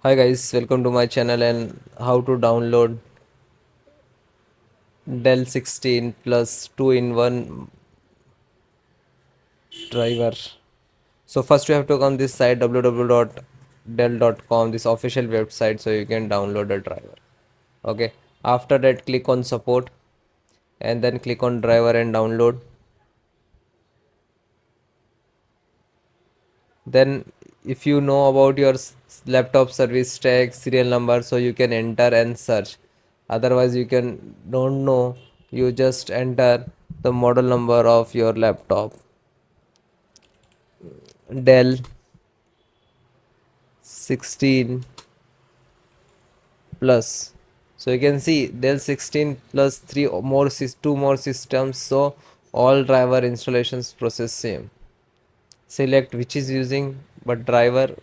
Hi guys, welcome to my channel and how to download Dell 16 plus 2-in-1 driver. So first you have to come this site www.dell.com, this official website, so you can download the driver. Okay. After that click on support and then click on driver and download. Then if you know about your laptop service tag serial number, so you can enter and search. Otherwise you can don't know, you just enter the model number of your laptop. Dell 16 plus. So you can see Dell 16 plus two more systems, so all driver installations process same. Select which is using, but driver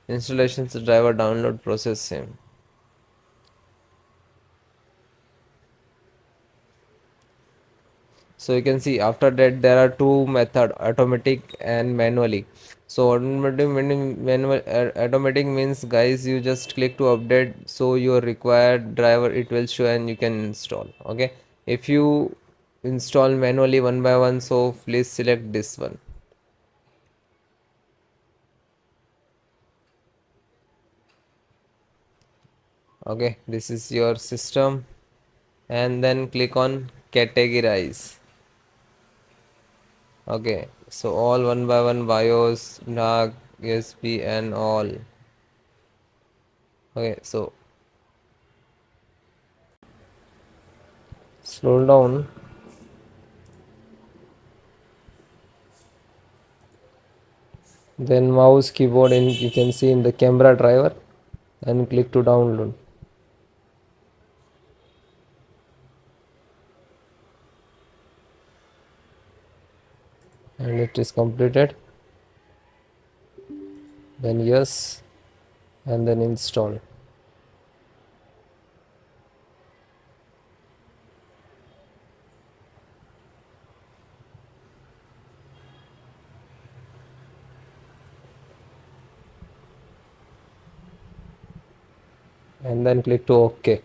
installations driver download process same. So you can see after that there are two method, automatic and manually. So automatic means guys, you just click to update, so your required driver it will show and you can install. Okay, if you install manually one by one, so please select this one. Okay, this is your system and then click on categorize. Okay, so all one by one, BIOS, dark, USB and all. Okay, so scroll down, then mouse keyboard, and you can see in the camera driver and click to download, and it is completed. Then yes, and then install. And then click to OK.